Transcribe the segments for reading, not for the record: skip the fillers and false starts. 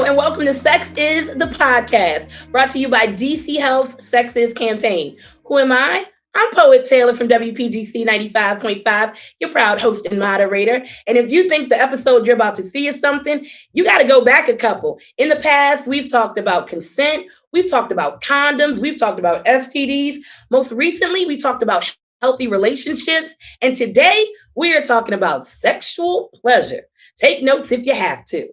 Hello and welcome to Sex is the Podcast, brought to you by DC Health's Sex is campaign. Who am I? I'm Poet Taylor from WPGC 95.5, your proud host and moderator. And if you think the episode you're about to see is something, you got to go back a couple. In the past, we've talked about consent, we've talked about condoms, we've talked about STDs. Most recently, we talked about healthy relationships. And today, we are talking about sexual pleasure. Take notes if you have to.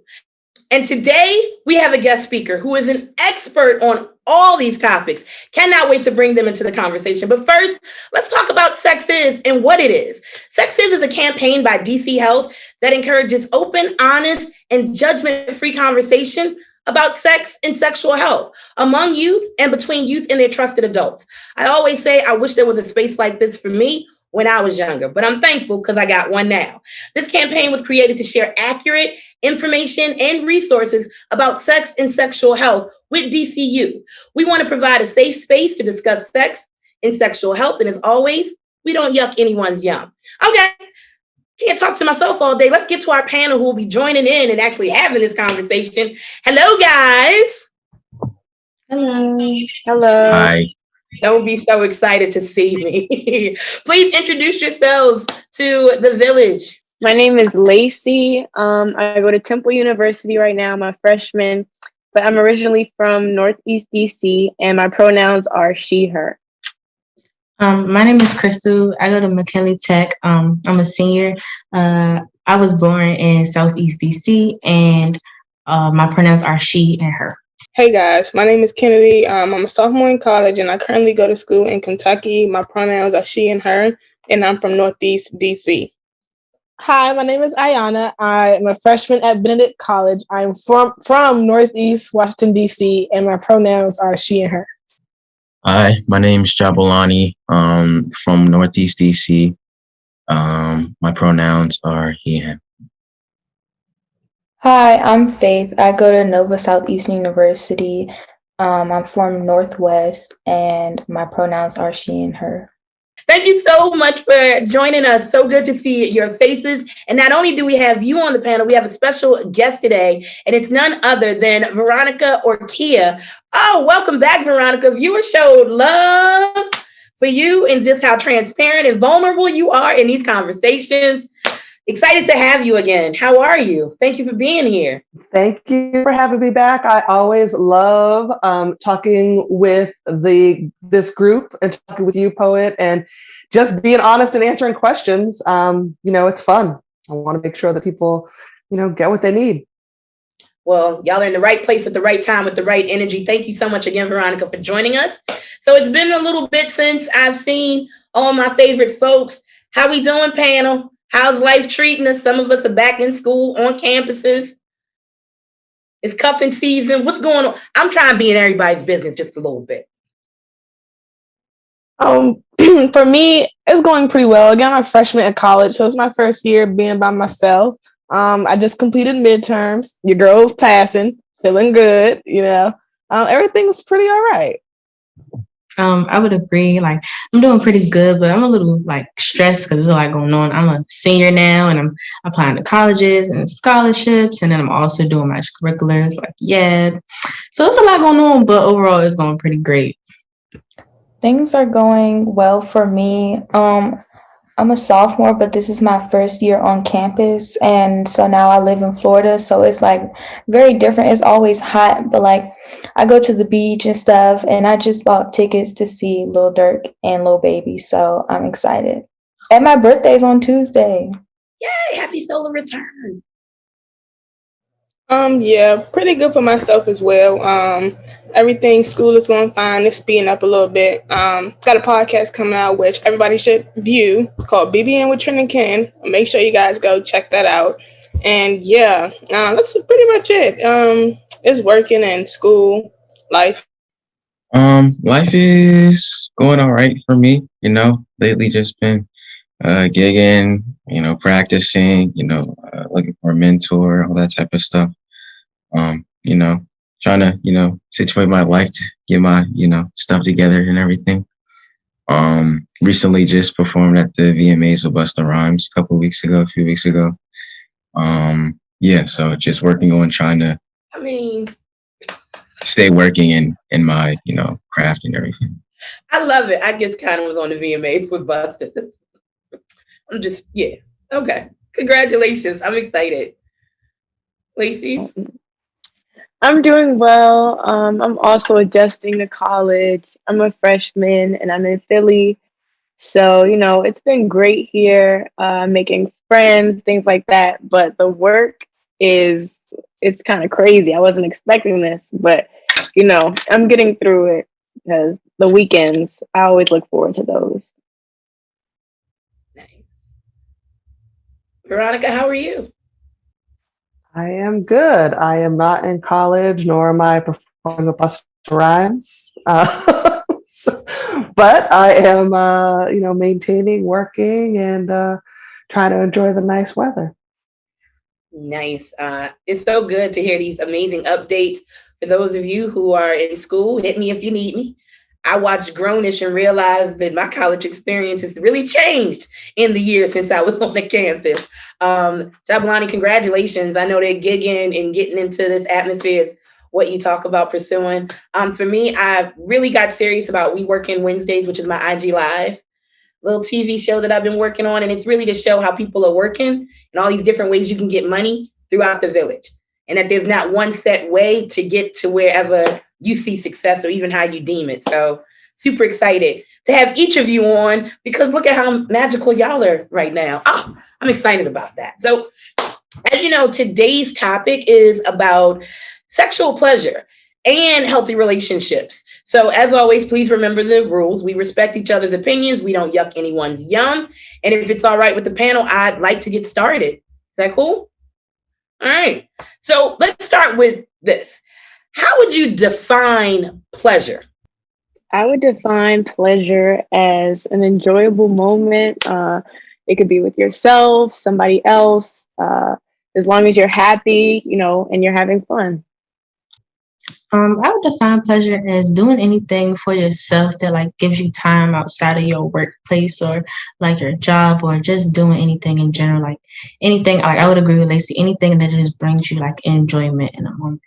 And today we have a guest speaker who is an expert on all these topics. Cannot wait to bring them into the conversation. But first, let's talk about Sex Is and what it is. Sex Is a campaign by DC Health that encourages open, honest, and judgment-free conversation about sex and sexual health among youth and between youth and their trusted adults. I always say I wish there was a space like this for me when I was younger, but I'm thankful because I got one now. This campaign was created to share accurate information and resources about sex and sexual health with DCU. We want to provide a safe space to discuss sex and sexual health, and as always, we don't yuck anyone's yum. Okay, can't talk to myself all day. Let's get to our panel who will be joining in and actually having this conversation. Hello, guys. Hello. Hello. Hi. Don't be so excited to see me. Please introduce yourselves to the village. My name is Lacey. I go to Temple University right now. I'm a freshman, but I'm originally from Northeast DC, and my pronouns are she, her. My name is Crystal. I go to McKinley Tech. I'm a senior. I was born in Southeast DC, and my pronouns are she and her. Hey guys, my name is Kennedy. I'm a sophomore in college and I currently go to school in Kentucky. My pronouns are she and her, and I'm from Northeast DC. Hi, my name is Ayana. I'm a freshman at Benedict College. I'm from Northeast Washington, D.C., and my pronouns are she and her. Hi, my name is Jabulani from Northeast DC. My pronouns are he, him. Hi, I'm Faith. I go to Nova Southeastern University. I'm from Northwest, and my pronouns are she and her. Thank you so much for joining us. So good to see your faces. And not only do we have you on the panel, we have a special guest today, and it's none other than Veronica Urquilla. Oh, welcome back, Veronica. Viewers showed love for you and just how transparent and vulnerable you are in these conversations. Excited to have you again. How are you? Thank you for being here. Thank you for having me back. I always love talking with this group and talking with you, Poet, and just being honest and answering questions. It's fun. I want to make sure that people, get what they need. Well, y'all are in the right place at the right time with the right energy. Thank you so much again, Veronica, for joining us. So it's been a little bit since I've seen all my favorite folks. How we doing, panel? How's life treating us? Some of us are back in school, on campuses. It's cuffing season. What's going on? I'm trying to be in everybody's business just a little bit. For me, it's going pretty well. Again, I'm a freshman at college, so it's my first year being by myself. I just completed midterms. Your girl's passing, feeling good. Everything's pretty all right. I would agree. I'm doing pretty good, but I'm a little stressed because there's a lot going on. I'm a senior now, and I'm applying to colleges and scholarships, and then I'm also doing my extracurriculars, So it's a lot going on, but overall, it's going pretty great. Things are going well for me. I'm a sophomore, but this is my first year on campus, and so now I live in Florida, so it's very different. It's always hot, but I go to the beach and stuff, and I just bought tickets to see Lil Durk and Lil Baby, so I'm excited. And my birthday's on Tuesday. Yay, happy solar return. Yeah, pretty good for myself as well. Everything, school is going fine. It's speeding up a little bit. Got a podcast coming out, which everybody should view, called BBN with Trent and Ken. Make sure you guys go check that out. And yeah, that's pretty much it. It's working and school, life. Life is going all right for me. Lately just been gigging, practicing, looking for a mentor, all that type of stuff. Trying to, situate my life to get my, stuff together and everything. Recently just performed at the VMAs with Busta Rhymes a few weeks ago. So just working on trying to I mean, stay working in my, craft and everything. I love it. I just kind of was on the VMAs with Busted. I'm just, yeah. Okay. Congratulations. I'm excited. Lacey? I'm doing well. I'm also adjusting to college. I'm a freshman and I'm in Philly. So, it's been great here, making friends, things like that. But the work is, it's kind of crazy. I wasn't expecting this, but, I'm getting through it because the weekends, I always look forward to those. Nice. Veronica, how are you? I am good. I am not in college, nor am I performing a Busta Rhymes. But I am, maintaining, working, and trying to enjoy the nice weather. Nice. It's so good to hear these amazing updates. For those of you who are in school, hit me if you need me. I watched Grownish and realized that my college experience has really changed in the years since I was on the campus. Jablani, congratulations. I know that gigging and getting into this atmosphere is what you talk about pursuing. For me, I really got serious about We Working Wednesdays, which is my IG Live little TV show that I've been working on. And it's really to show how people are working and all these different ways you can get money throughout the village. And that there's not one set way to get to wherever you see success or even how you deem it. So super excited to have each of you on because look at how magical y'all are right now. Oh, I'm excited about that. So as you know, today's topic is about sexual pleasure and healthy relationships. So as always, please remember the rules. We respect each other's opinions. We don't yuck anyone's yum. And if it's all right with the panel, I'd like to get started. Is that cool? All right. So let's start with this. How would you define pleasure? I would define pleasure as an enjoyable moment. It could be with yourself, somebody else, as long as you're happy, and you're having fun. I would define pleasure as doing anything for yourself that like gives you time outside of your workplace or like your job or just doing anything in general. Like anything, like I would agree with Lacey, anything that just brings you like enjoyment in a moment.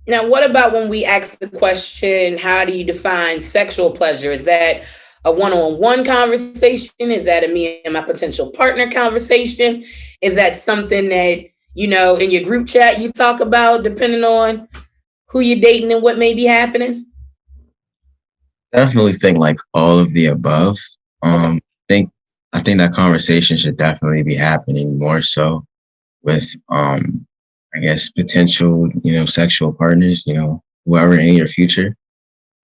Now, what about when we ask the question, how do you define sexual pleasure? Is that a one-on-one conversation? Is that a me and my potential partner conversation? Is that something that, in your group chat you talk about depending on who you're dating and what may be happening? Definitely think like all of the above. I think that conversation should definitely be happening more so with I guess potential, sexual partners, whoever in your future.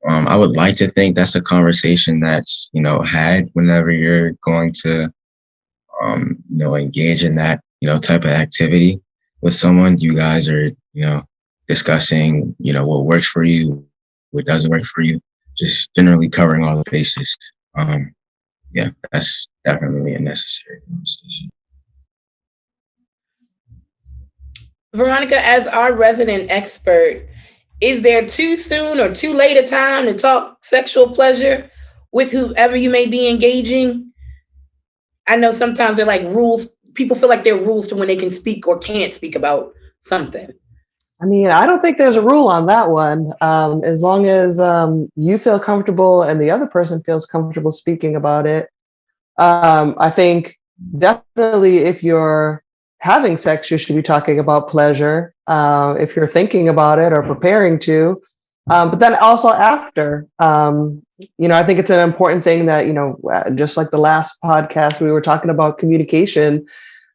I would like to think that's a conversation that's, had whenever you're going to engage in that, type of activity with someone. You guys are, discussing, what works for you, what doesn't work for you, just generally covering all the bases. Yeah, that's definitely a necessary conversation. Veronica, as our resident expert, is there too soon or too late a time to talk sexual pleasure with whoever you may be engaging? I know sometimes they're like rules. People feel like there are rules to when they can speak or can't speak about something. I mean, I don't think there's a rule on that one. As long as you feel comfortable and the other person feels comfortable speaking about it. I think definitely if you're having sex, you should be talking about pleasure. If you're thinking about it or preparing to, but then also after, I think it's an important thing that, just like the last podcast, we were talking about communication.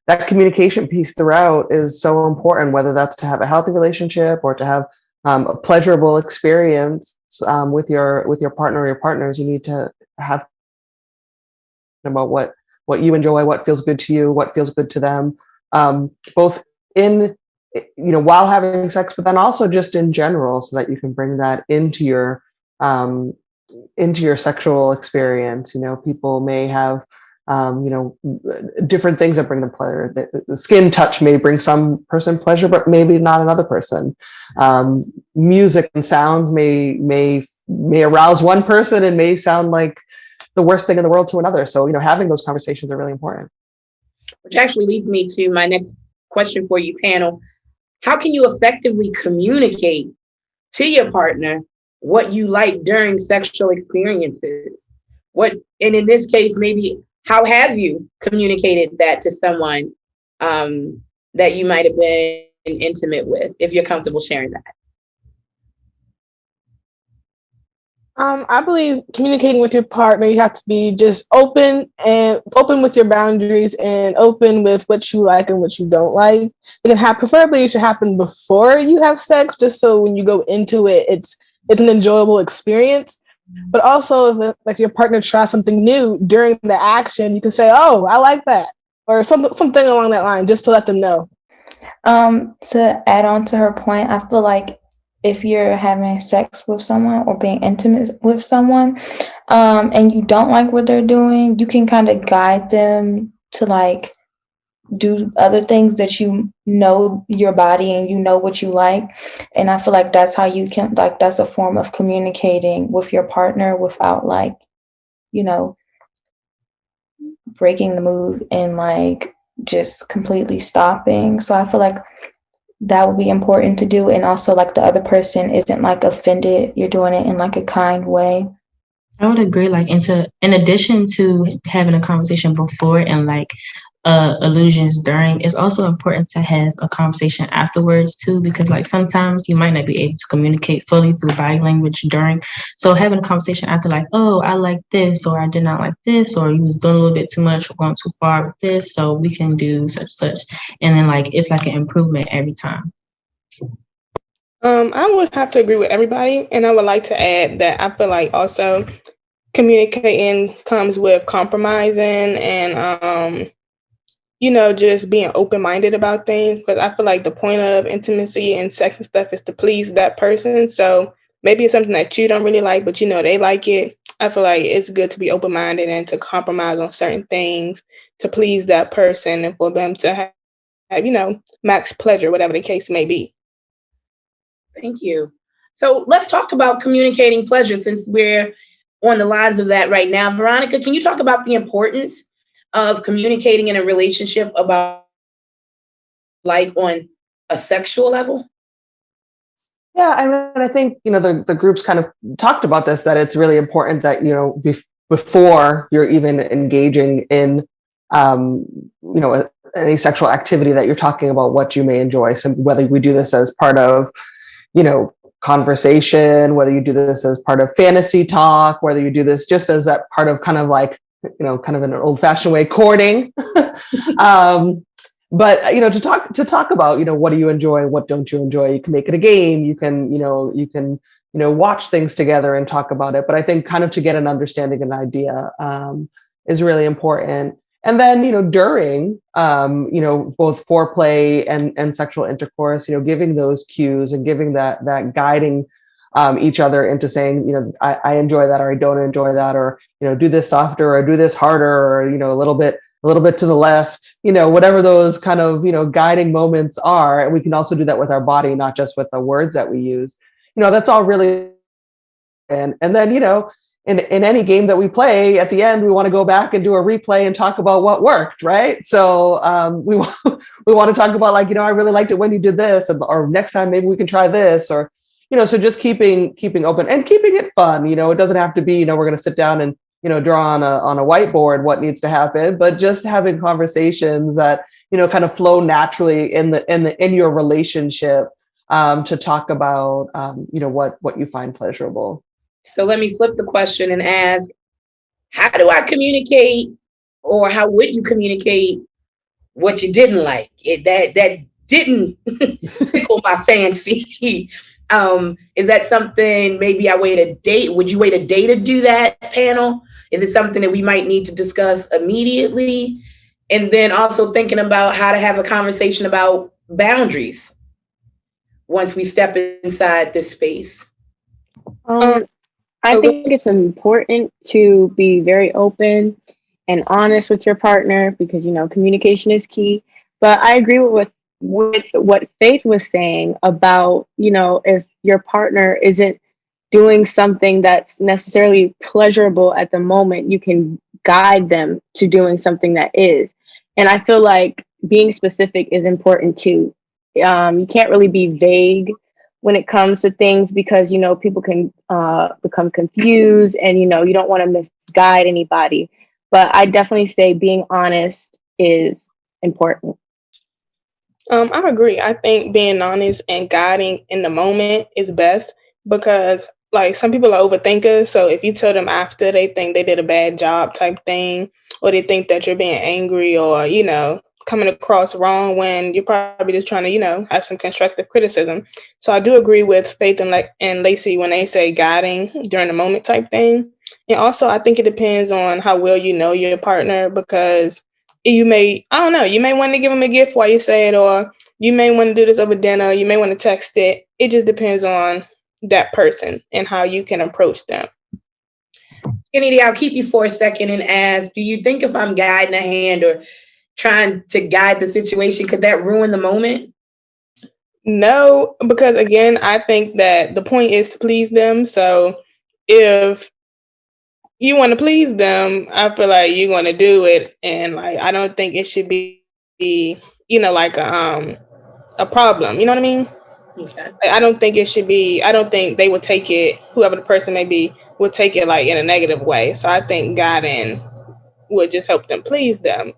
That communication piece throughout is so important, whether that's to have a healthy relationship or to have a pleasurable experience with your partner or your partners. You need to have about what you enjoy, what feels good to you, what feels good to them, both in while having sex, but then also just in general, so that you can bring that into your sexual experience. People may have different things that bring them pleasure. The skin touch may bring some person pleasure, but maybe not another person. Music and sounds may arouse one person and may sound like the worst thing in the world to another. So, having those conversations are really important. Which actually leads me to my next question for you, panel. how can you effectively communicate to your partner what you like during sexual experiences? And in this case, maybe how have you communicated that to someone that you might have been intimate with, if you're comfortable sharing that? I believe communicating with your partner, you have to be just open with your boundaries and open with what you like and what you don't like. It can happen, preferably it should happen before you have sex, just so when you go into it, it's an enjoyable experience. But also, if like your partner tries something new during the action, you can say, "Oh, I like that," or something along that line, just to let them know. To add on to her point, I feel like if you're having sex with someone or being intimate with someone, and you don't like what they're doing, you can kind of guide them to like do other things that you know your body and you know what you like. And I feel like that's how you can, like, that's a form of communicating with your partner without, like, you know, breaking the mood and like just completely stopping. So I feel like that would be important to do. And also, like, the other person isn't like offended. You're doing it in like a kind way. I would agree. Like, in addition to having a conversation before and like illusions during, it's also important to have a conversation afterwards too, because like sometimes you might not be able to communicate fully through body language during. So having a conversation after, like, oh, I like this, or I did not like this, or you was doing a little bit too much or going too far with this, so we can do such, and then like it's like an improvement every time. I would have to agree with everybody, and I would like to add that I feel like also communicating comes with compromising and just being open-minded about things. But I feel like the point of intimacy and sex and stuff is to please that person. So maybe it's something that you don't really like, but they like it. I feel like it's good to be open-minded and to compromise on certain things to please that person and for them to have max pleasure, whatever the case may be. Thank you. So let's talk about communicating pleasure since we're on the lines of that right now. Veronica, can you talk about the importance of communicating in a relationship about like on a sexual level? Yeah, I mean, I think the groups kind of talked about this, that it's really important that before you're even engaging in any sexual activity, that you're talking about what you may enjoy. So whether we do this as part of conversation, whether you do this as part of fantasy talk, whether you do this just as that part of kind of like kind of in an old-fashioned way, courting. But to talk about what do you enjoy, what don't you enjoy. You can make it a game. You can watch things together and talk about it. But I think kind of to get an understanding, an idea is really important. And then during both foreplay and sexual intercourse, giving those cues and giving that guiding each other into saying, I enjoy that, or I don't enjoy that, or do this softer, or do this harder, or a little bit to the left, whatever those kind of guiding moments are. And we can also do that with our body, not just with the words that we use. That's all really. And then in any game that we play, at the end we want to go back and do a replay and talk about what worked, right? So we want to talk about, like, I really liked it when you did this, or next time maybe we can try this, or so just keeping open and keeping it fun. It doesn't have to be we're going to sit down and draw on a whiteboard what needs to happen, but just having conversations that kind of flow naturally in your relationship to talk about what you find pleasurable. So let me flip the question and ask, how do I communicate, or how would you communicate what you didn't like? That didn't tickle my fancy. Is that something maybe I wait a day? Would you wait a day to do that, panel? Is it something that we might need to discuss immediately? And then also thinking about how to have a conversation about boundaries once we step inside this space. I think it's important to be very open and honest with your partner, because communication is key. But I agree with what Faith was saying about if your partner isn't doing something that's necessarily pleasurable at the moment, you can guide them to doing something that is. And I feel like being specific is important too. You can't really be vague when it comes to things because, people can become confused and, you don't want to misguide anybody. But I definitely say being honest is important. I agree. I think being honest and guiding in the moment is best because like some people are overthinkers. So if you tell them after they think they did a bad job type thing, or they think that you're being angry or, coming across wrong when you're probably just trying to, have some constructive criticism. So I do agree with Faith and Lacey when they say guiding during the moment type thing. And also I think it depends on how well you know your partner because I don't know, you may want to give them a gift while you say it, or you may want to do this over dinner, you may want to text it. It just depends on that person and how you can approach them. Kennedy, I'll keep you for a second and ask, do you think if I'm guiding a hand or trying to guide the situation, could that ruin the moment? No, because again, I think that the point is to please them. So if you want to please them, I feel like you're going to do it. And like, I don't think it should be like a problem. You know what I mean? Okay. I don't think it should be. I don't think they would take it. Whoever the person may be would take it like in a negative way. So I think guiding would just help them please them.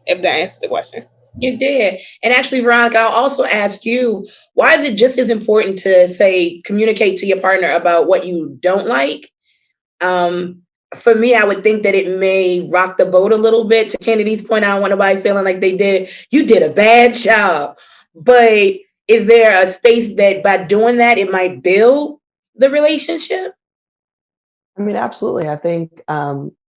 If that answers the question. You did. And actually, Veronica, I'll also ask you, why is it just as important to say communicate to your partner about what you don't like? For me, I would think that it may rock the boat a little bit. To Kennedy's point, I don't want nobody feeling like you did a bad job. But is there a space that by doing that, it might build the relationship? I mean, absolutely. I think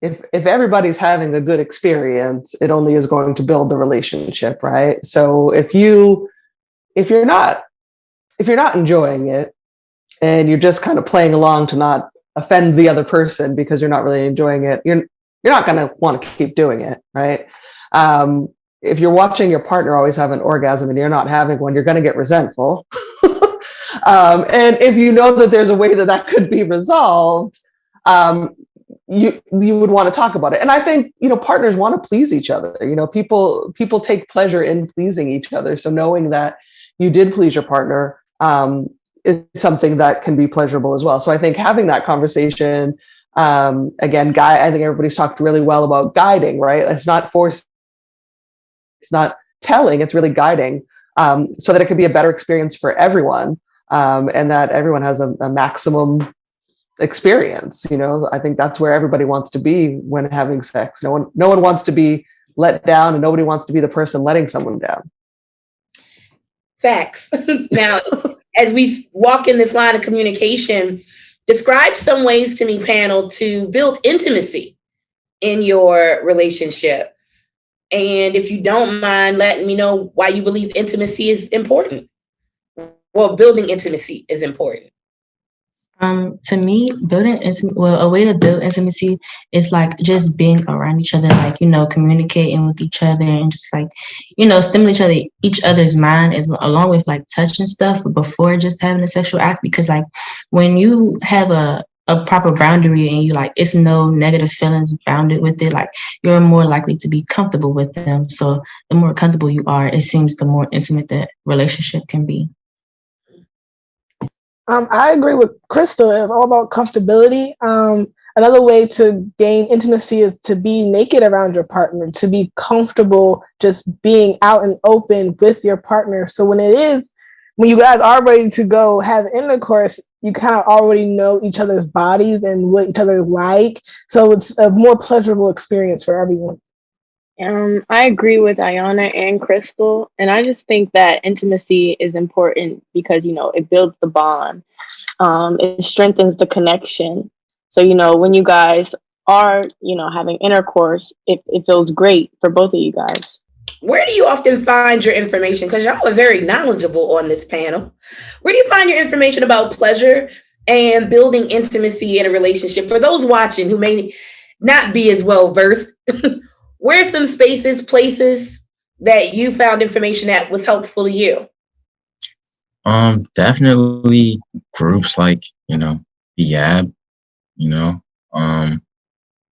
if everybody's having a good experience, it only is going to build the relationship, right? So if you're not enjoying it and you're just kind of playing along to not offend the other person because you're not really enjoying it, you're not going to want to keep doing it, right? If you're watching your partner always have an orgasm and you're not having one, you're going to get resentful. And if you know that there's a way that could be resolved, you would want to talk about it. And I think, partners want to please each other. People take pleasure in pleasing each other. So knowing that you did please your partner is something that can be pleasurable as well. So I think having that conversation, again, I think everybody's talked really well about guiding, right? It's not forcing, it's not telling, it's really guiding, so that it could be a better experience for everyone, and that everyone has a maximum experience. I think that's where everybody wants to be when having sex. No one wants to be let down, and nobody wants to be the person letting someone down. Facts. Now, as we walk in this line of communication, describe some ways to me, panel, to build intimacy in your relationship. And if you don't mind letting me know why you believe intimacy is important. Well, building intimacy is important. To me, a way to build intimacy is like just being around each other, like, communicating with each other and just like, stimulate each other's mind along with like touch and stuff before just having a sexual act. Because like when you have a proper boundary and you like, it's no negative feelings bounded with it, like you're more likely to be comfortable with them. So the more comfortable you are, it seems the more intimate that relationship can be. I agree with Crystal. It's all about comfortability. Another way to gain intimacy is to be naked around your partner, to be comfortable just being out and open with your partner. So when you guys are ready to go have intercourse, you kind of already know each other's bodies and what each other like. So it's a more pleasurable experience for everyone. I agree with Ayana and Crystal, and I just think that intimacy is important because it builds the bond, it strengthens the connection. So when you guys are having intercourse, it feels great for both of you guys. Where do you often find your information? Because y'all are very knowledgeable on this panel. Where do you find your information about pleasure and building intimacy in a relationship? For those watching who may not be as well versed, where are some spaces, places that you found information that was helpful to you? Definitely groups like, BAB,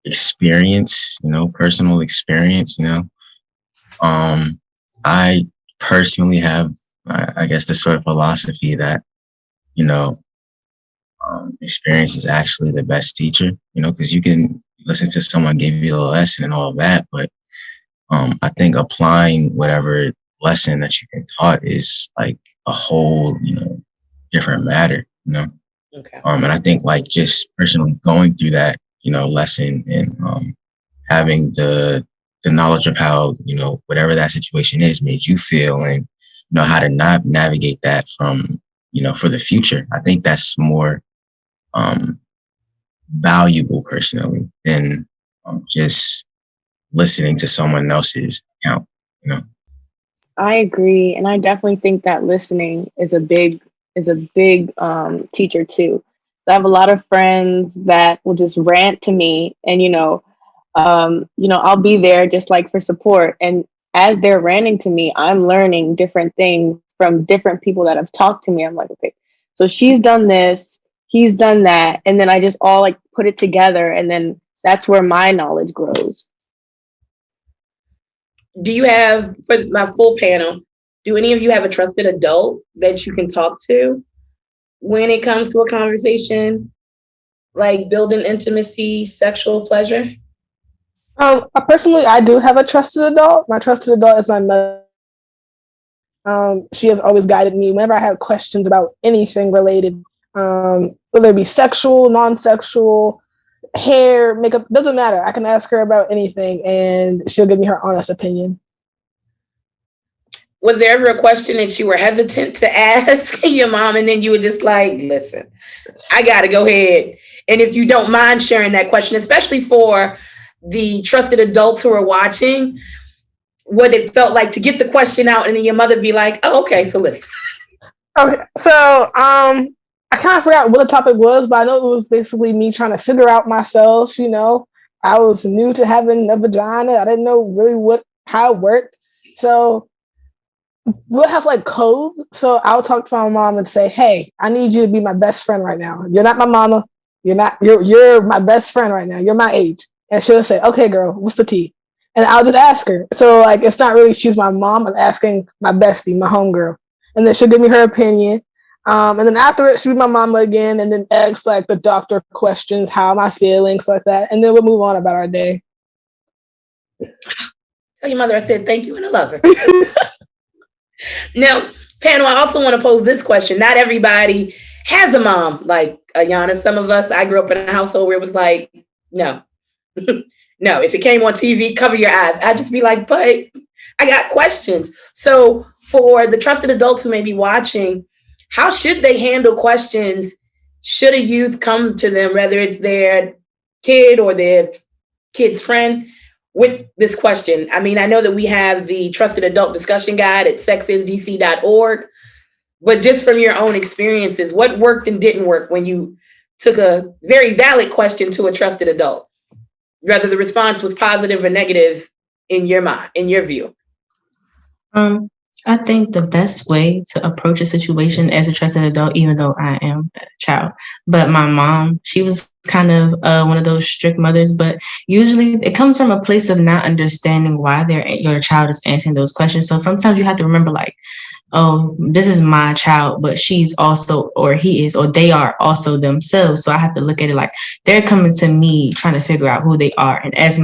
experience, personal experience, I personally have I guess the sort of philosophy that, you know, experience is actually the best teacher, you know, because you can listen to someone give you a lesson and all of that, but I think applying whatever lesson that you've been taught is like a whole, you know, different matter, you know. Okay. And I think like just personally going through that, you know, lesson and having the knowledge of how, you know, whatever that situation is made you feel and you know how to navigate that from, you know, for the future. I think that's more valuable personally than just listening to someone else's account, you know. I agree, and I definitely think that listening is a big teacher too. So I have a lot of friends that will just rant to me, and I'll be there just like for support. And as they're ranting to me, I'm learning different things from different people that have talked to me. I'm like, okay, so she's done this, he's done that, and then I just all like put it together, and then that's where my knowledge grows. Do you have, for my full panel, do any of you have a trusted adult that you can talk to when it comes to a conversation like building intimacy, sexual pleasure? Personally, I do have a trusted adult. My trusted adult is my mother. She has always guided me whenever I have questions about anything related, whether it be sexual, non-sexual, hair, makeup, doesn't matter. I can ask her about anything and she'll give me her honest opinion. Was there ever a question that you were hesitant to ask your mom and then you were just like, listen, I got to go ahead. And if you don't mind sharing that question, especially for the trusted adults who are watching, what it felt like to get the question out and then your mother be like, oh, okay, so listen. Okay, so I kind of forgot what the topic was, but I know it was basically me trying to figure out myself, you know. I was new to having a vagina. I didn't know really how it worked. So we'll have like codes. So I'll talk to my mom and say, hey, I need you to be my best friend right now. You're not my mama. You're my best friend right now. You're my age. And she'll say, okay, girl, what's the tea? And I'll just ask her. So like, it's not really she's my mom. I'm asking my bestie, my homegirl. And then she'll give me her opinion. And then after it, she'll be my mama again and then ask like the doctor questions, how am I feeling, stuff like that. And then we'll move on about our day. Tell your mother I said thank you and I love her. Now, panel, I also want to pose this question. Not everybody has a mom like Ayana. Some of us, I grew up in a household where it was like, no. No, if it came on TV, cover your eyes. I'd just be like, but I got questions. So for the trusted adults who may be watching, how should they handle questions? Should a youth come to them, whether it's their kid or their kid's friend, with this question? I mean, I know that we have the Trusted Adult Discussion Guide at sexisdc.org, but just from your own experiences, what worked and didn't work when you took a very valid question to a trusted adult, whether the response was positive or negative in your mind, in your view? I think the best way to approach a situation as a trusted adult, even though I am a child, but my mom, she was kind of one of those strict mothers, but usually it comes from a place of not understanding why your child is answering those questions. So sometimes you have to remember, like, oh, this is my child, but she's also, or he is, or they are also themselves. So I have to look at it like they're coming to me trying to figure out who they are. And as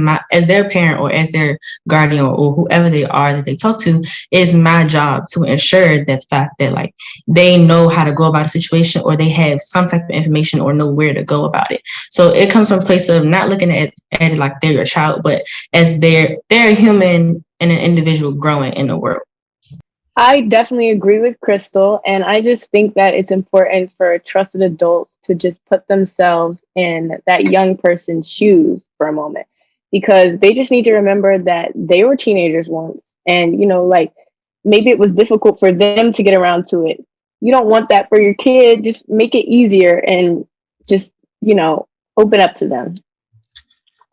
their parent or as their guardian or whoever they are that they talk to, it's my job to ensure that fact that like they know how to go about a situation or they have some type of information or know where to go about it. So it comes from a place of not looking at it like they're your child, but as they're a human and an individual growing in the world. I definitely agree with Crystal, and I just think that it's important for trusted adults to just put themselves in that young person's shoes for a moment, because they just need to remember that they were teenagers once, and like maybe it was difficult for them to get around to it. You don't want that for your kid. Just make it easier and just open up to them.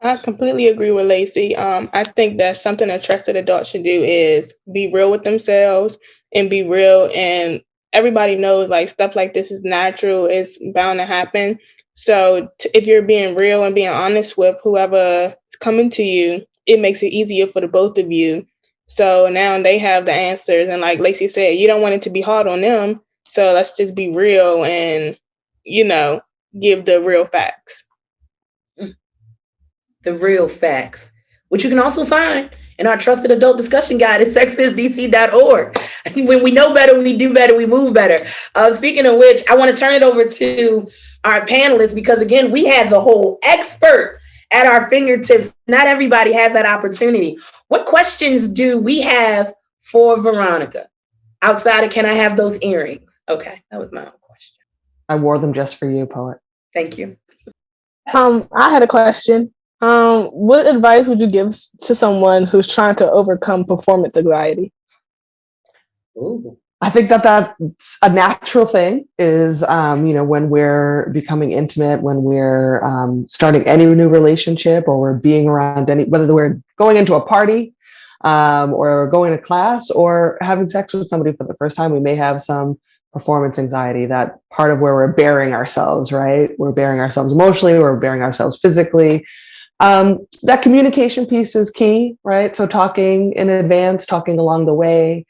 I completely agree with Lacey. I think that something a trusted adult should do is be real with themselves and be real. And everybody knows like stuff like this is natural. It's bound to happen. So if you're being real and being honest with whoever is coming to you, it makes it easier for the both of you So now they have the answers. And like Lacey said, you don't want it to be hard on them. So let's just be real and, give the real facts. The real facts, which you can also find in our trusted adult discussion guide at sexisdc.org. When we know better, we do better, we move better. Speaking of which, I want to turn it over to our panelists because, again, we had the whole expert at our fingertips. Not everybody has that opportunity. What questions do we have for Veronica? Outside of, can I have those earrings? Okay, that was my own question. I wore them just for you, Poet. Thank you. I had a question. What advice would you give to someone who's trying to overcome performance anxiety? Ooh. I think that's a natural thing is, when we're becoming intimate, when we're starting any new relationship or we're being around whether we're going into a party or going to class or having sex with somebody for the first time, we may have some performance anxiety, that part of where we're bearing ourselves, right? We're bearing ourselves emotionally, we're bearing ourselves physically. That communication piece is key, right? So talking in advance, talking along the way,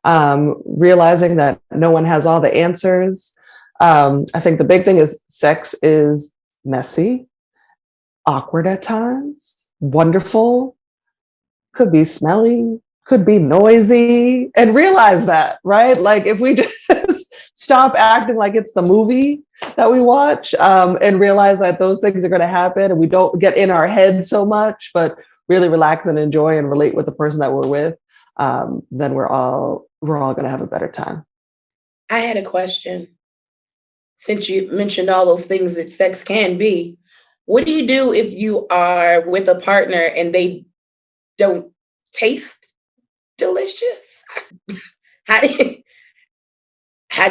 realizing that no one has all the answers. I think the big thing is sex is messy, awkward at times, wonderful, could be smelly, could be noisy, and realize that, right? Like if we just stop acting like it's the movie that we watch and realize that those things are going to happen and we don't get in our head so much, but really relax and enjoy and relate with the person that we're with, then we're all going to have a better time. I had a question. Since you mentioned all those things that sex can be, what do you do if you are with a partner and they don't taste delicious? How do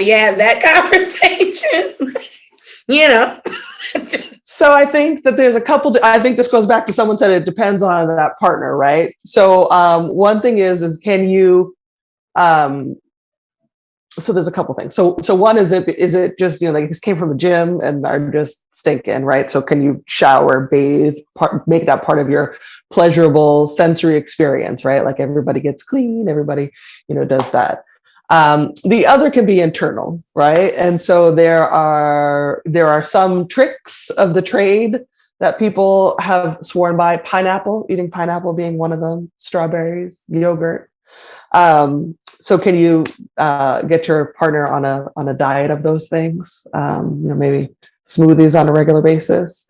you have that conversation? So I think that there's I think this goes back to someone said it depends on that partner, right? So one thing is can you, so there's a couple things. So one is it just, like this came from the gym and are just stinking, right? So can you shower, bathe, make that part of your pleasurable sensory experience, right? Like everybody gets clean, everybody, does that. The other can be internal, right? And so there are some tricks of the trade that people have sworn by. Eating pineapple being one of them, strawberries, yogurt. So can you get your partner on a diet of those things? Maybe smoothies on a regular basis.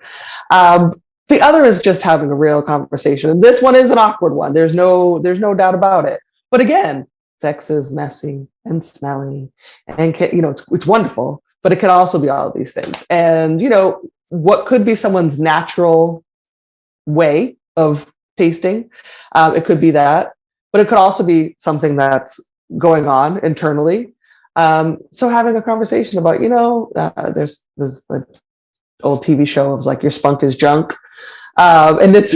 The other is just having a real conversation. And this one is an awkward one. There's no doubt about it. But again, sex is messy and smelly and it's wonderful, but it can also be all of these things. And, what could be someone's natural way of tasting, it could be that, but it could also be something that's going on internally. So having a conversation about, there's the old TV show of like your spunk is junk. And it's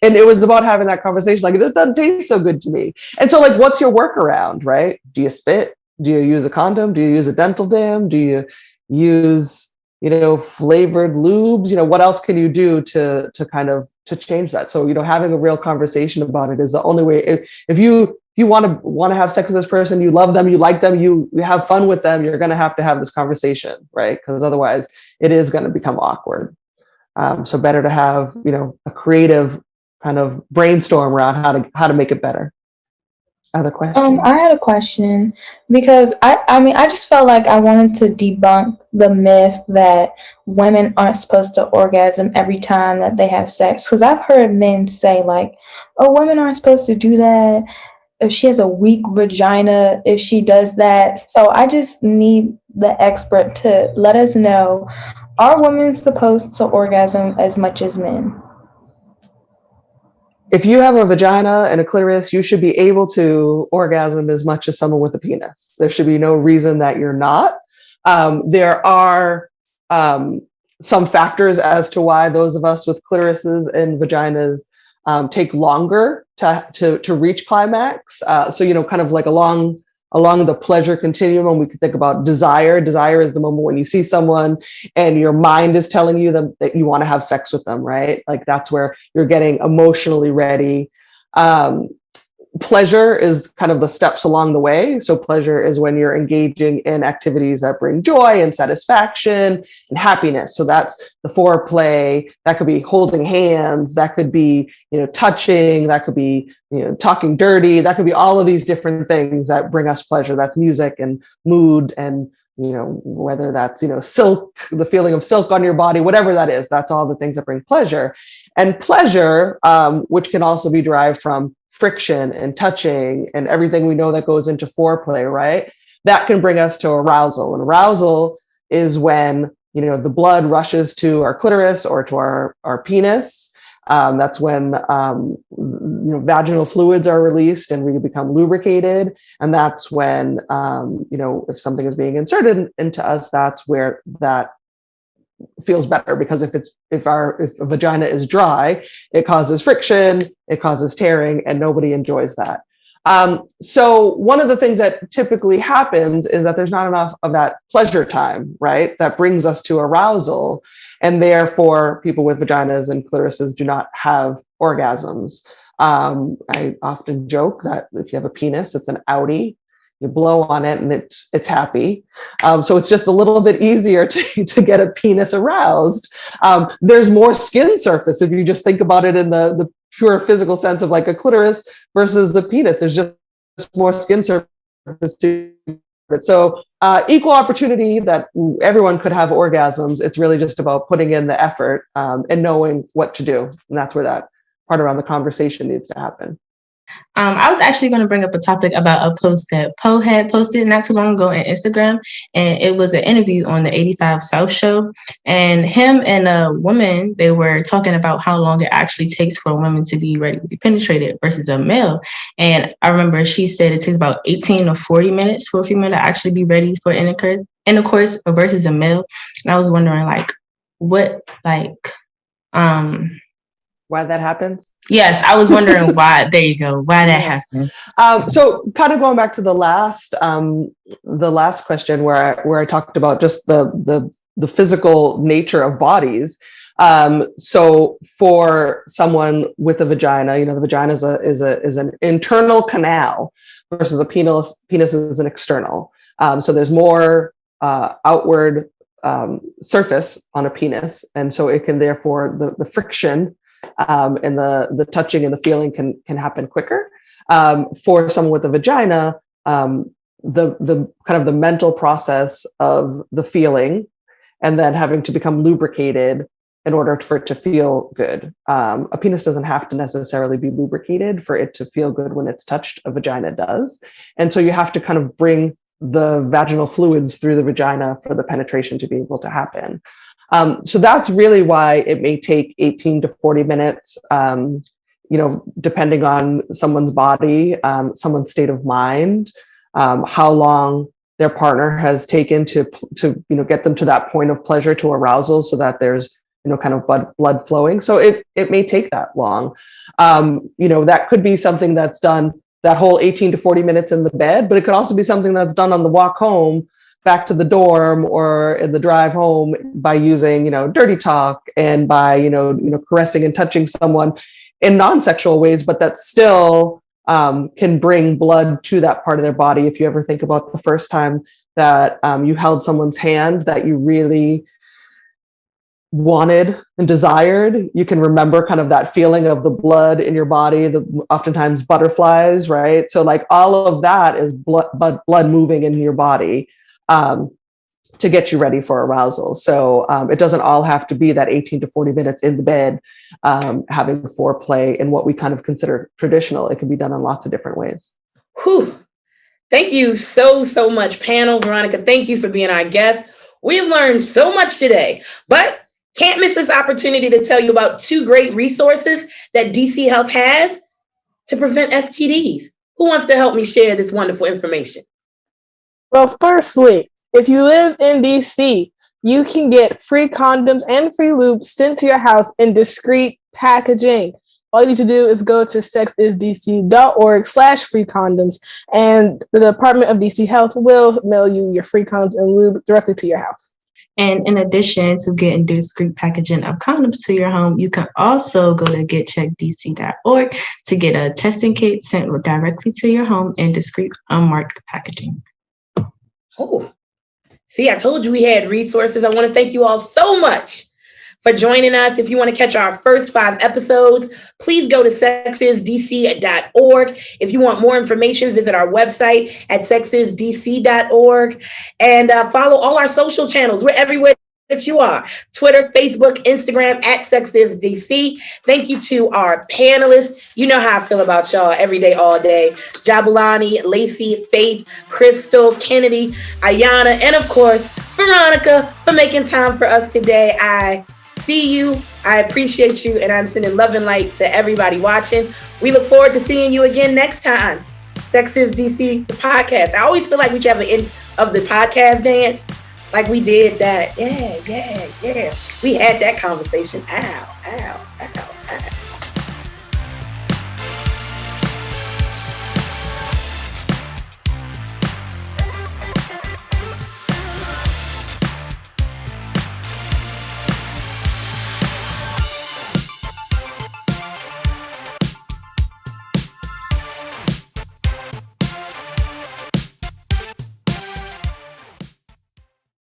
and it was about having that conversation. Like, it just doesn't taste so good to me. And so like, what's your workaround, right? Do you spit? Do you use a condom? Do you use a dental dam? Do you use, flavored lubes? What else can you do to kind of to change that? So, having a real conversation about it is the only way. If you want to have sex with this person, you love them, you like them, you have fun with them, you're going to have this conversation, right? Because otherwise it is going to become awkward. So better to have, a creative kind of brainstorm around how to make it better. Other questions? I had a question because I just felt like I wanted to debunk the myth that women aren't supposed to orgasm every time that they have sex. Because I've heard men say like, "Oh, women aren't supposed to do that. If she has a weak vagina, if she does that." So I just need the expert to let us know: are women supposed to orgasm as much as men? If you have a vagina and a clitoris, you should be able to orgasm as much as someone with a penis. There should be no reason that you're not. There are some factors as to why those of us with clitorises and vaginas take longer to reach climax. So, kind of like along the pleasure continuum, we could think about desire. Desire is the moment when you see someone and your mind is telling you that you want to have sex with them, right? Like that's where you're getting emotionally ready. pleasure is kind of the steps along the way. So pleasure is when you're engaging in activities that bring joy and satisfaction and happiness. So that's the foreplay. That could be holding hands. That could be, touching. That could be, talking dirty. That could be all of these different things that bring us pleasure. That's music and mood and, whether that's, silk, the feeling of silk on your body, whatever that is, that's all the things that bring pleasure. And pleasure, which can also be derived from friction and touching and everything we know that goes into foreplay, right? That can bring us to arousal. And arousal is when, the blood rushes to our clitoris or to our penis. That's when, vaginal fluids are released and we become lubricated. And that's when, if something is being inserted into us, that's where that feels better, because if a vagina is dry, it causes friction, it causes tearing, and nobody enjoys that. So one of the things that typically happens is that there's not enough of that pleasure time, right? That brings us to arousal, and therefore people with vaginas and clitorises do not have orgasms. I often joke that if you have a penis, it's an Audi. You blow on it and it's happy. So it's just a little bit easier to get a penis aroused. There's more skin surface if you just think about it in the pure physical sense of like a clitoris versus a penis. There's just more skin surface to it. So equal opportunity that everyone could have orgasms. It's really just about putting in the effort and knowing what to do. And that's where that part around the conversation needs to happen. I was actually going to bring up a topic about a post that Poe had posted not too long ago on Instagram, and it was an interview on the 85 South show, and him and a woman, they were talking about how long it actually takes for a woman to be ready to be penetrated versus a male. And I remember she said it takes about 18 or 40 minutes for a female to actually be ready for intercourse versus a male. And I was wondering why that happens? Yes, I was wondering why. There you go. Why that happens. So, kind of going back to the last question where I talked about just the physical nature of bodies. So, for someone with a vagina, the vagina is an internal canal versus a penis is an external. So there's more outward surface on a penis, and so it can therefore the friction. And the touching and the feeling can happen quicker. For someone with a vagina, the kind of the mental process of the feeling and then having to become lubricated in order for it to feel good. A penis doesn't have to necessarily be lubricated for it to feel good when it's touched. A vagina does. And so you have to kind of bring the vaginal fluids through the vagina for the penetration to be able to happen. So that's really why it may take 18 to 40 minutes, depending on someone's body, someone's state of mind, how long their partner has taken to get them to that point of pleasure, to arousal, so that there's, kind of blood flowing. So it may take that long. That could be something that's done that whole 18 to 40 minutes in the bed, but it could also be something that's done on the walk home back to the dorm or in the drive home by using, dirty talk and by, caressing and touching someone in non-sexual ways, but that still can bring blood to that part of their body. If you ever think about the first time that you held someone's hand that you really wanted and desired, you can remember kind of that feeling of the blood in your body, oftentimes butterflies, right? So like all of that is blood moving in your body. To get you ready for arousal. So it doesn't all have to be that 18 to 40 minutes in the bed, having foreplay in what we kind of consider traditional. It can be done in lots of different ways. Whew. Thank you so much, panel. Veronica, thank you for being our guest. We've learned so much today, but can't miss this opportunity to tell you about two great resources that DC Health has to prevent STDs. Who wants to help me share this wonderful information? Well, firstly, if you live in DC, you can get free condoms and free lube sent to your house in discreet packaging. All you need to do is go to sexisdc.org/free condoms, and the Department of DC Health will mail you your free condoms and lube directly to your house. And in addition to getting discreet packaging of condoms to your home, you can also go to getcheckdc.org to get a testing kit sent directly to your home in discreet, unmarked packaging. Oh, see, I told you we had resources. I want to thank you all so much for joining us. If you want to catch our first 5 episodes, please go to sexisdc.org. If you want more information, visit our website at sexisdc.org and follow all our social channels. We're everywhere that you are. Twitter, Facebook, Instagram at sexisdc. Thank you to our panelists. You know how I feel about y'all every day, all day. Jabulani, Lacey, Faith, Crystal, Kennedy, Ayana, and of course, Veronica for making time for us today. I see you. I appreciate you. And I'm sending love and light to everybody watching. We look forward to seeing you again next time. Sex is DC, the podcast. I always feel like we should have the end of the podcast dance. Like we did that. Yeah. We had that conversation. Ow.